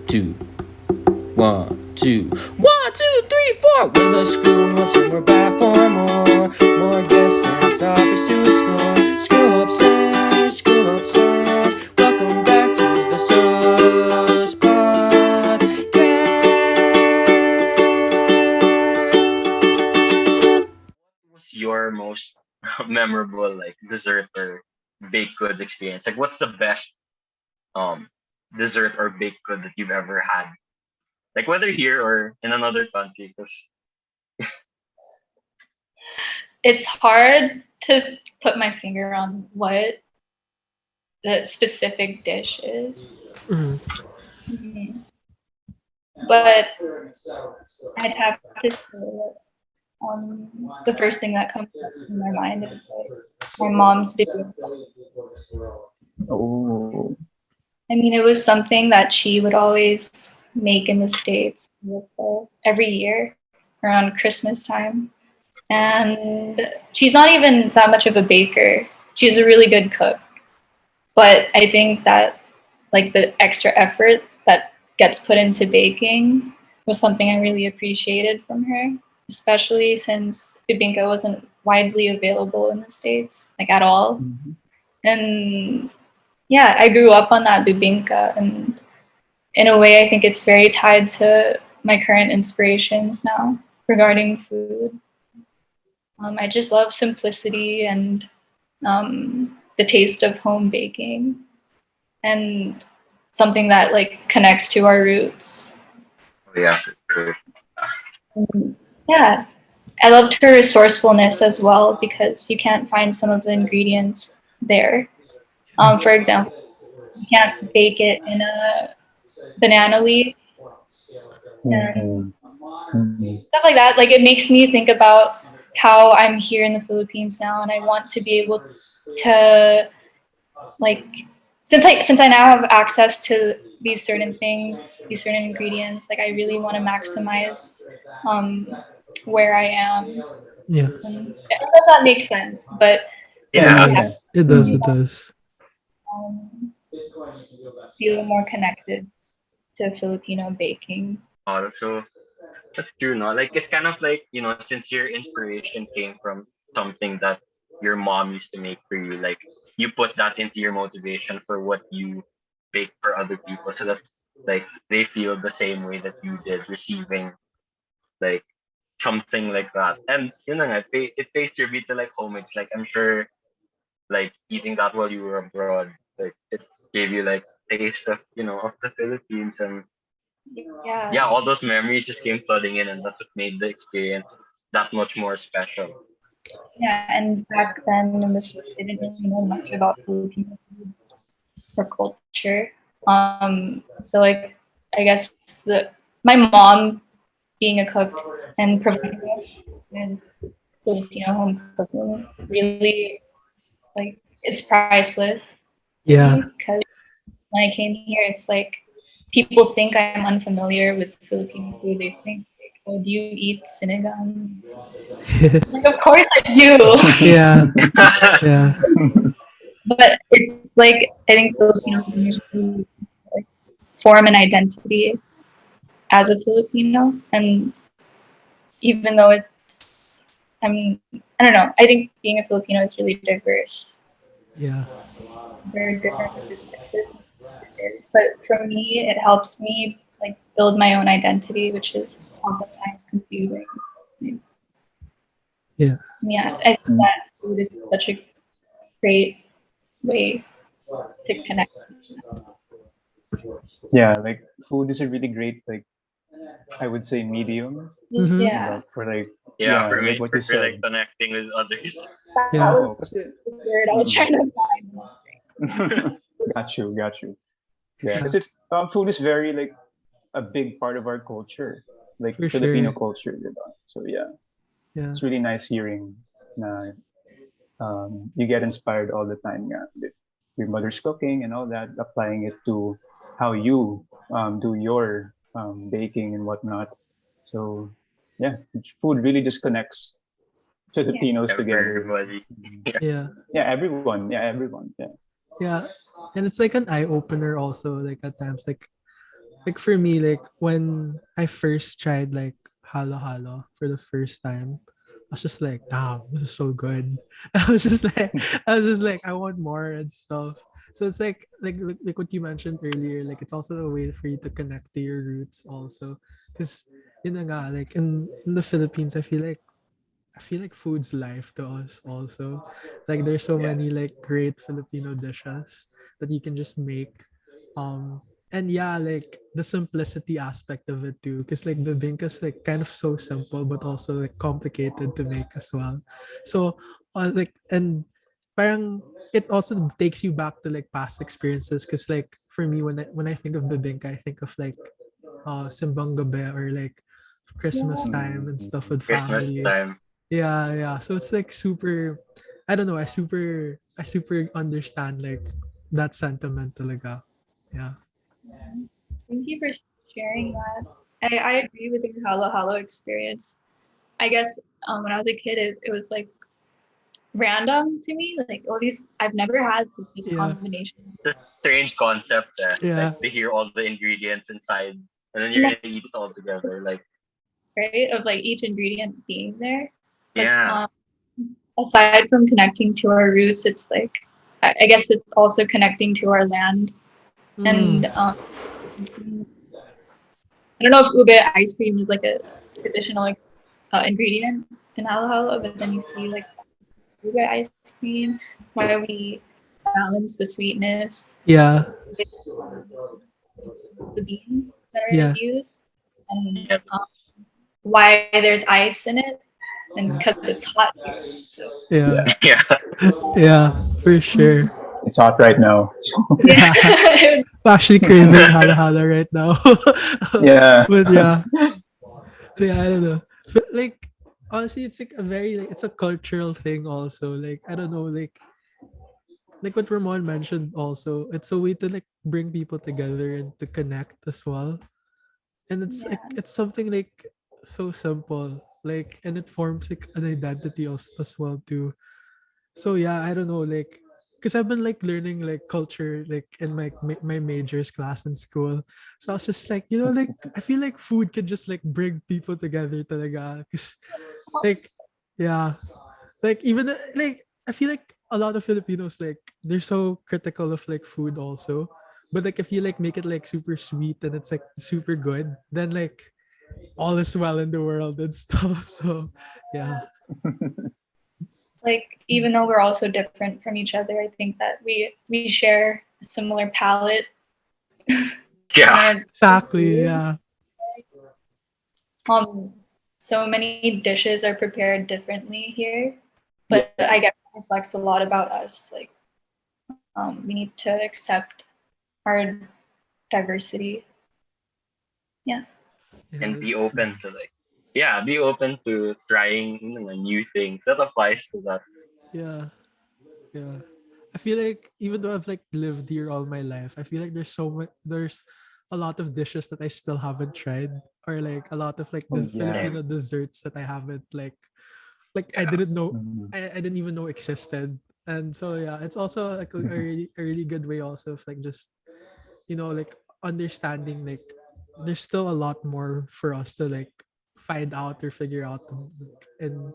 two. 1, 2, 1, 2, 3, 4. When the school hoops and we're back for more. More guests and topics to explore. School hoops and school hoops and welcome back to the S.U.S. podcast. Was your most memorable like dessert or baked goods experience? Like, what's the best um dessert or baked good that you've ever had? Like, whether here or in another country, because It's hard to put my finger on what the specific dish is. Mhm. But I'd have to say the first thing that comes up in my mind is like my mom's baking. Oh. I mean, it was something that she would always make in the States every year around Christmas time. And she's not even that much of a baker. She's a really good cook. But I think that like the extra effort that gets put into baking was something I really appreciated from her, especially since bibingka wasn't widely available in the States, like at all. Mm-hmm. And yeah, I grew up on that bibingka, and in a way, I think it's very tied to my current inspirations now regarding food. I just love simplicity and the taste of home baking, and something that like connects to our roots. oh, yeah, for sure. Yeah, I loved her resourcefulness as well because you can't find some of the ingredients there. For example, you can't bake it in a banana leaf and stuff like that. Like it makes me think about how I'm here in the Philippines now, and I want to be able to like since I now have access to these certain things, these certain ingredients. Like I really want to maximize um, where I am. Yeah. And I don't know if that makes sense, but It Yeah. yeah, does. It does. really It does. um, feel more connected to Filipino baking. Oh, that's true, no? Like, it's kind of like, since your inspiration came from something that your mom used to make for you, like, you put that into your motivation for what you bake for other people so that, like, they feel the same way that you did receiving, like, something like that. And, nga, it pays tribute to, like, homage. Like, I'm sure, like, eating that while you were abroad, like, it gave you, like, taste of, of the Philippines. And Yeah, yeah, all those memories just came flooding in, and that's what made the experience that much more special. yeah. And back then in the States, I didn't really know much about Filipino food or culture. So like, I guess the my mom being a cook and providing us with Filipino home cooking really like it's priceless to Yeah. me because when I came here, it's like people think I'm unfamiliar with Filipino food. They think, like, "Oh, do you eat sinigang?" Like, of course I do, Yeah. Yeah. but it's like I think Filipino communities like, form an identity as a Filipino, and even though it's, I don't know. I think being a Filipino is really diverse. Yeah. There are different perspectives but for me it helps me like build my own identity, which is oftentimes confusing. Yeah. Yeah, I think that food is such a great way to connect. Yeah, like food is a really great, like I would say, medium. Mm-hmm. Yeah, Like for like, Yeah, yeah, for like me, what you for like said. connecting with others. that Yeah. was Oh, kasi, the word I was mm-mm. trying to find. Got you, got you. Yeah, Yeah. because it's food is very like a big part of our culture, like For Filipino sure. culture, diba? So yeah, Yeah. it's really nice hearing na you get inspired all the time. Yeah, with your mother's cooking and all that, applying it to how you do your baking and whatnot. So yeah, food really just connects Yeah, Filipinos together. Everybody. Yeah. Yeah. Yeah, everyone. Yeah, everyone. Yeah. Yeah. And it's like an eye opener also, like at times. Like like for me, like when I first tried like halo halo for the first time, I was just like, damn, this is so good. I was just like, I want more and stuff. So it's like what you mentioned earlier, like it's also a way for you to connect to your roots also. Because yun na nga, like in the Philippines, I feel like food's life to us also. Like there's so Yeah. many like great Filipino dishes that you can just make. Um and yeah, like the simplicity aspect of it too. Cause like bibingka's like kind of so simple but also like complicated to make as well. So like and parang it also takes you back to like past experiences because like for me when I think of bibingka, I think of like simbang gabi or like Christmas Yeah. time and Mhm. stuff with Christmas family. time. Yeah, yeah. So it's like super I don't know, I super understand like that sentiment talaga. Yeah. Thank you for sharing that. I agree with your halo halo experience. I guess when I was a kid, it was like random to me. Like, all these, I've never had this Yeah. combination. It's a strange concept, eh? Like Yeah. to hear all the ingredients inside, and then And you're then, gonna eat it all together. Like, right, of like each ingredient being there. But yeah, aside from connecting to our roots, it's like, I guess it's also connecting to our land. Mm. And I don't know if ube ice cream is like a traditional like, ingredient in halo halo, but then you see like ube ice cream, why we balance the sweetness, Yeah. with the beans that are Yeah. used, and yep, why there's ice in it, and because it's hot here. So Yeah. Yeah. yeah, Yeah. For sure. It's hot right now. Yeah. yeah, I'm actually craving hala hala right now. Yeah. But yeah. Yeah, I don't know. But like honestly it's like a very like it's a cultural thing also. Like I don't know, like what Ramon mentioned also, it's a way to like bring people together and to connect as well. And it's like yeah, it's something like so simple. Like and it forms like an identity as well too. So yeah, I don't know, like because I've been like learning like culture like in my majors class in school. So I was just like, like I feel like food can just like bring people together talaga. 'Cause, like yeah, like even like I feel like a lot of Filipinos like they're so critical of like food also. But like if you like make it like super sweet and it's like super good, then like all is well in the world and stuff. So yeah. like even though we're also different from each other, I think that we share a similar palate in yeah, our Exactly. food. Yeah. Um, so many dishes are prepared differently here, Yeah. but I guess it reflects a lot about us. Like, we need to accept our diversity. Yeah. Yeah, and be that's true. open to like, yeah, be open to trying new things. That applies to that. Yeah. Yeah. I feel like even though I've like lived here all my life, I feel like there's a lot of dishes that I still haven't tried or like a lot of like the Oh yeah. Same. Filipino desserts that I haven't like I Yeah, didn't know Mhm. I didn't even know existed. And so yeah, it's also like a really good way also of like just like understanding like there's still a lot more for us to like find out or figure out in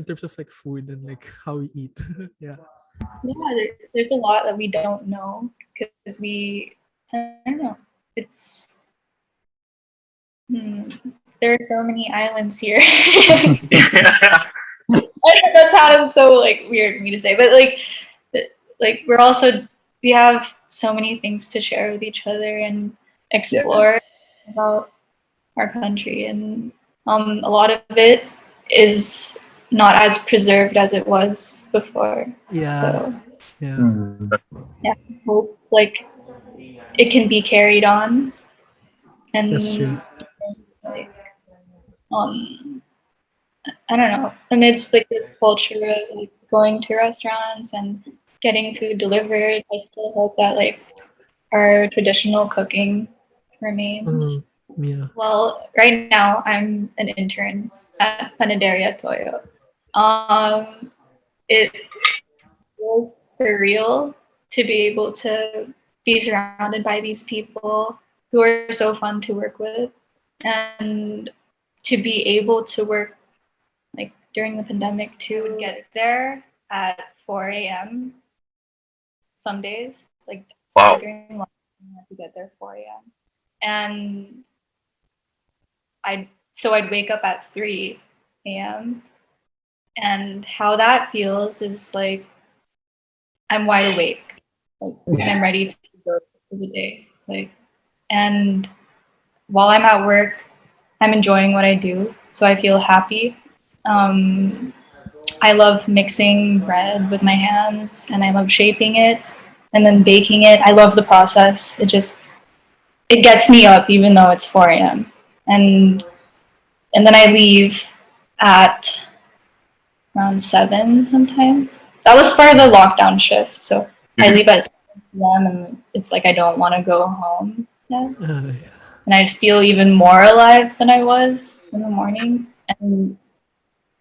terms of like food and like how we eat. Yeah. Yeah, there's a lot that we don't know because I don't know, it's, hmm, there are so many islands here. That sounded so like weird for me to say, but like we're also, we have so many things to share with each other and Yeah. explore about our country, and a lot of it is not as preserved as it was before. Yeah. So Yeah. Mhm. yeah, I hope like it can be carried on, That's true. and like um I don't know, amidst like this culture of like going to restaurants and getting food delivered, I still hope that like our traditional cooking remains. Mm, yeah. Well, right now I'm an intern at Panaderia Toyo. Um, it was surreal to be able to be surrounded by these people who are so fun to work with, and to be able to work like during the pandemic to get there at 4 a.m. some days, like Wow. especially during lunch, I had to get there 4 a.m. And I'd wake up at 3 a.m. And how that feels is like I'm wide awake, like, and I'm ready to go for the day. Like, and while I'm at work, I'm enjoying what I do, so I feel happy. Um, I love mixing bread with my hands, and I love shaping it and then baking it. I love the process. It gets me up even though it's 4 a.m. and and then I leave at around 7 sometimes. That was part of the lockdown shift, so I Mhm. leave at 7 p.m. and it's like I don't want to go home yet, Yeah. and I just feel even more alive than I was in the morning. And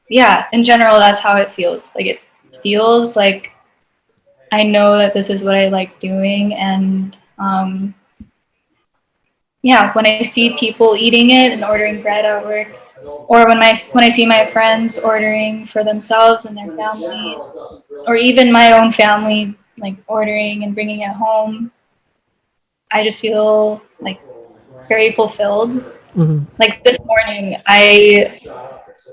yeah, in general, that's how it feels. Like it feels like I know that this is what I like doing, and yeah, when I see people eating it and ordering bread at work, or when I see my friends ordering for themselves and their family, or even my own family like ordering and bringing it home, I just feel like very fulfilled. Mhm. Like this morning,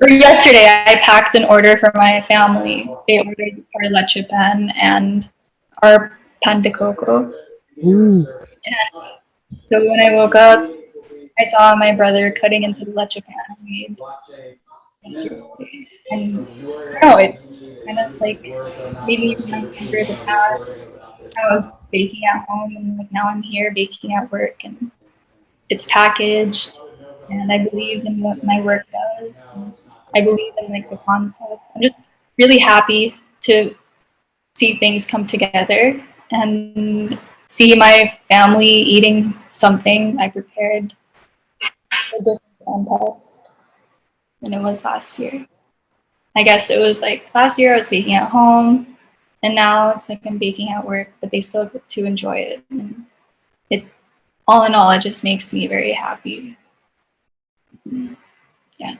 or yesterday, I packed an order for my family. They ordered our leche pan and our pan de coco. Ooh. So when I woke up, I saw my brother cutting into the leche pan I made yesterday. And I don't know, it kind of like made me remember the past. I was baking at home, and like now I'm here baking at work, and it's packaged, and I believe in what my work does. And I believe in like the concept. I'm just really happy to see things come together and see my family eating something I prepared in a different context than it was last year. I guess it was like last year I was baking at home, and now it's like I'm baking at work, but they still get to enjoy it. And it, all in all, it just makes me very happy. Yeah.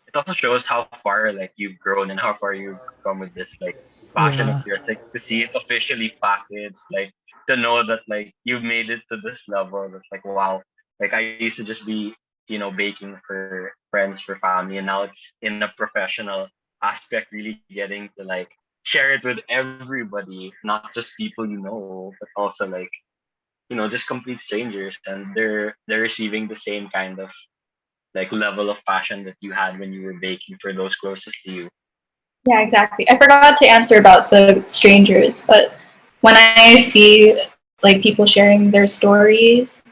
It also shows how far like you've grown and how far you've come with this like passion of Yeah. yours. Like to see it officially packaged, like to know that like you've made it to this level. That's like wow. Like I used to just be, baking for friends, for family, and now it's in a professional aspect, really getting to like share it with everybody, not just people you know, but also like, just complete strangers, and they're receiving the same kind of like level of passion that you had when you were baking for those closest to you. Yeah, exactly. I forgot to answer about the strangers, but when I see like people sharing their stories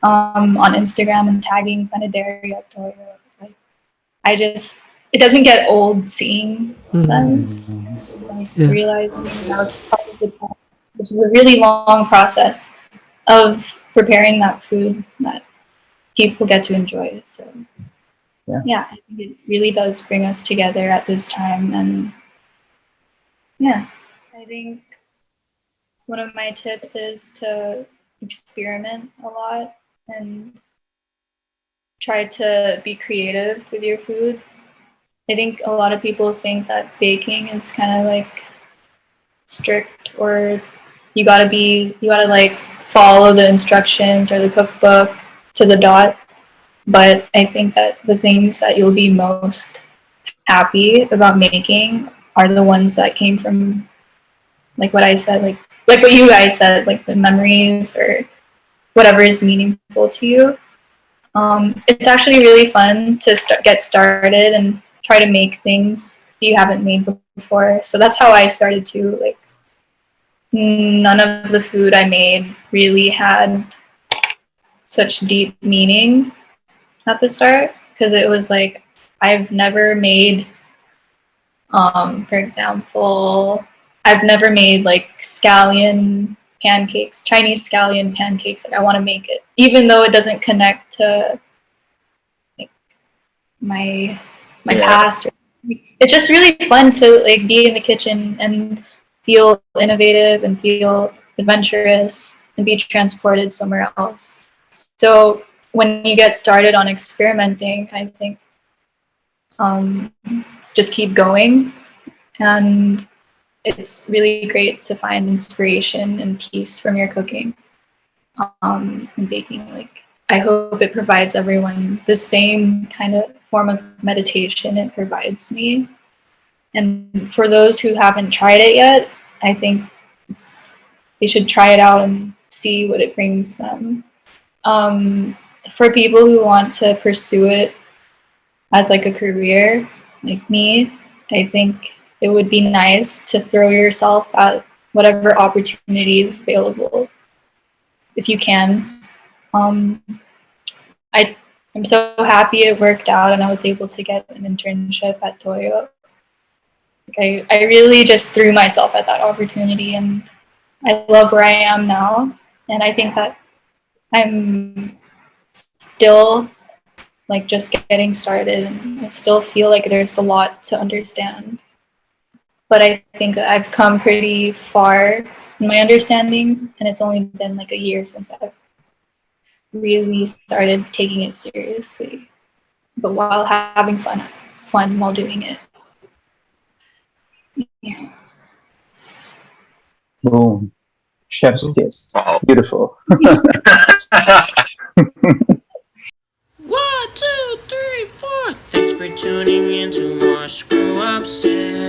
on Instagram and tagging Panaderia Toyo, like it doesn't get old seeing Mhm. them, like Yeah. realizing that was part of the process, which is a really long process of preparing that food that people get to enjoy. So Yeah. yeah, I think it really does bring us together at this time, and yeah, I think one of my tips is to experiment a lot and try to be creative with your food. I think a lot of people think that baking is kind of like strict, or you gotta like follow the instructions or the cookbook to the dot. But I think that the things that you'll be most happy about making are the ones that came from like what I said, like what you guys said, like the memories or whatever is meaningful to you. It's actually really fun to get started and try to make things you haven't made before. So that's how I started to like. None of the food I made really had such deep meaning at the start, because it was like I've never made, for example, I've never made like scallion pancakes, Chinese scallion pancakes. Like I want to make it, even though it doesn't connect to like my my Yeah. past. It's just really fun to like be in the kitchen and feel innovative and feel adventurous and be transported somewhere else. So when you get started on experimenting, I think just keep going, and it's really great to find inspiration and peace from your cooking and baking. Like, I hope it provides everyone the same kind of form of meditation it provides me. And for those who haven't tried it yet, I think they should try it out and see what it brings them. For people who want to pursue it as like a career, like me, I think it would be nice to throw yourself at whatever opportunity is available if you can. Um, I I'm so happy it worked out and I was able to get an internship at Toyo. Like, I really just threw myself at that opportunity, and I love where I am now. And I think that I'm still like just getting started, and I still feel like there's a lot to understand. But I think that I've come pretty far in my understanding, and it's only been like a year since I've really started taking it seriously, but while having fun while doing it. Yeah. Boom. Chef's kiss. Wow. Beautiful. 1, 2, 3, 4. Thanks for tuning in to more Screw Up Sis.